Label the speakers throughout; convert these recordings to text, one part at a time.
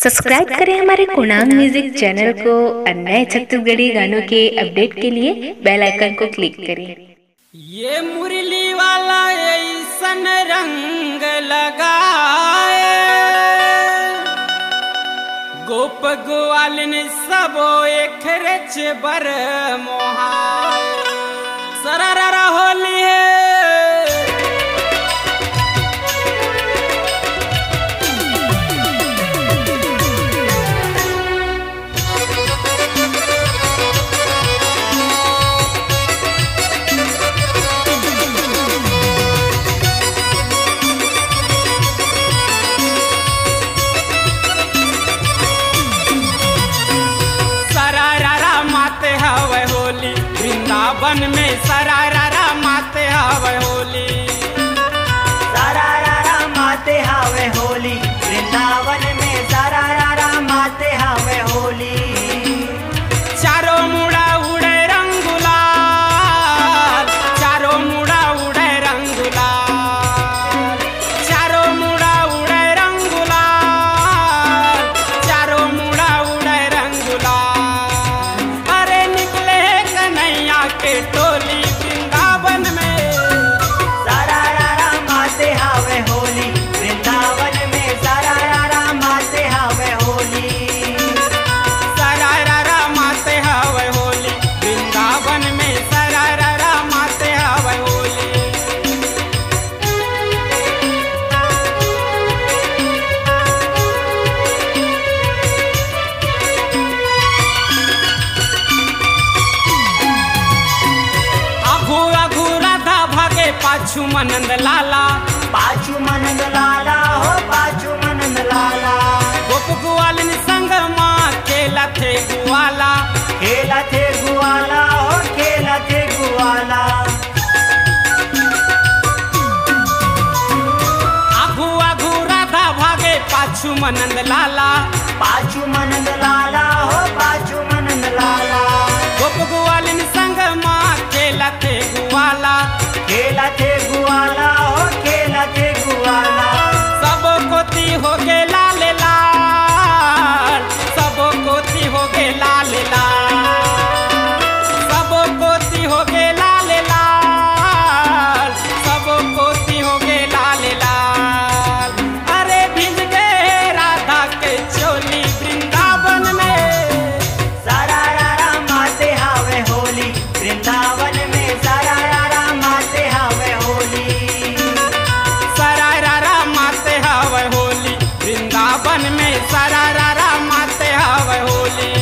Speaker 1: Subscribe करें हमारे कुणांग music channel को और नए छत्तीसगढ़ी गानों के अपडेट के लिए बेल आइकन को क्लिक करें।
Speaker 2: ये मुरली वाला ऐसन रंग लगाए गोप गोवालिन सबो एक रेच बर मोहा सररा होली है। वृंदावन में सरारा माते हवे होली,
Speaker 3: सरारा माते हवे होली, वृंदावन में सरारा माते हवे होली।
Speaker 2: चारों मुड़ा उड़े रंग गुलाल, चारों मुड़ा उड़े रंग गुलाल, चारों मुड़ा उड़े रंग गुलाल, चारों मुड़ा उड़े रंग गुलाल। अरे निकले कन्हैया के टोली वृंदावन में
Speaker 3: सरारा माते हवे होली, वृंदावन में सरारा माते हवे होली,
Speaker 2: सरारा माते हवे होली, वृंदावन में सरारा माते हवे होली। आघू आघू राधा भागे पाछू मनंद लाला,
Speaker 3: पाछू मनंद लाला हो पाछू मनंद लाला।
Speaker 2: गोप गुआलिन संग माँ खेला थे गुआला,
Speaker 3: खेला थे गुआला हो खेला थे गुआला।
Speaker 2: आघू आघू राधा भागे पाछू मनंद लाला,
Speaker 3: पाछू मनंद लाला हो पाछू मनंद लाला।
Speaker 2: गोप गुआलिन संग माँ खेला थे गुआला,
Speaker 3: खेला थे गुआला हो खेला थे गुआला।
Speaker 2: सबो कोती हो गे लाल लाल, सबो कोती हो गे लाल लाल, सबो कोती हो गे लाल लाल, सबो कोती हो गे लाल लाल। अरे भिज गए राधा के चोली वृंदावन में
Speaker 3: सरारा माते हवे होली, वृंदावन में सरारा माते हवे होली,
Speaker 2: सरारा माते हवे होली, वृंदावन में सरारा माते हवे होली।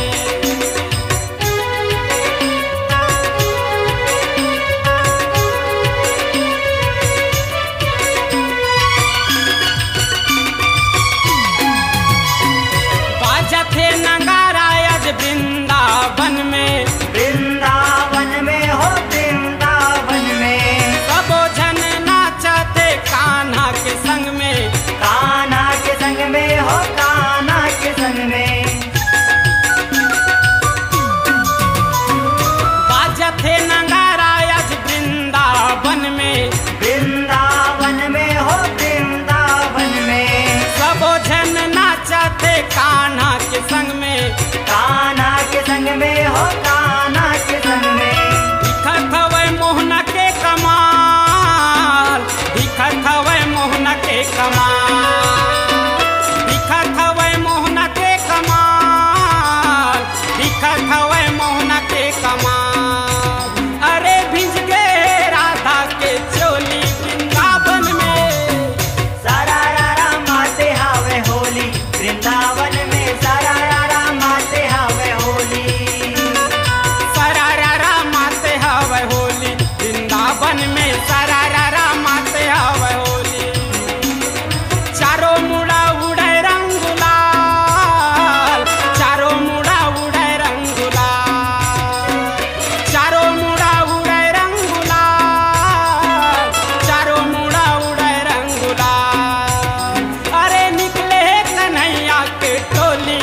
Speaker 2: बाजा थे नगारा आज वृंदावन में,
Speaker 3: वृंदावन में हो वृंदावन में।
Speaker 2: सबो जन नाचते कान्हा के संग में,
Speaker 3: कान्हा के संग में हो कान्हा के संग में।
Speaker 2: बाजा थे नगारा आज वृंदावन में,
Speaker 3: वृंदावन में हो वृंदावन में।
Speaker 2: सबो जन नाचते कान्हा के संग में,
Speaker 3: कान्हा के संग में हो कान्हा के संग में।
Speaker 2: दिखत हवे मोहना के कमाल, दिखत हवे मोहना के कमाल, दिखत हवे मोहना के कमाल, दिखत हवे मोहना के कमाल। अरे भिज गए राधा के चोली वृंदावन में
Speaker 3: सरारा माते हवे होली, वृंदावन में सरारा माते हवे होली,
Speaker 2: सरारा माते हवे होली, वृंदावन में सरारा माते हवे होली। चारों मुड़ा उड़े रंग गुलाल, चारों मुड़ा उड़े रंग गुलाल, चारों मुड़ा उड़े रंग गुलाल, चारों मुड़ा उड़े रंग गुलाल। अरे निकले कन्हैया के टोली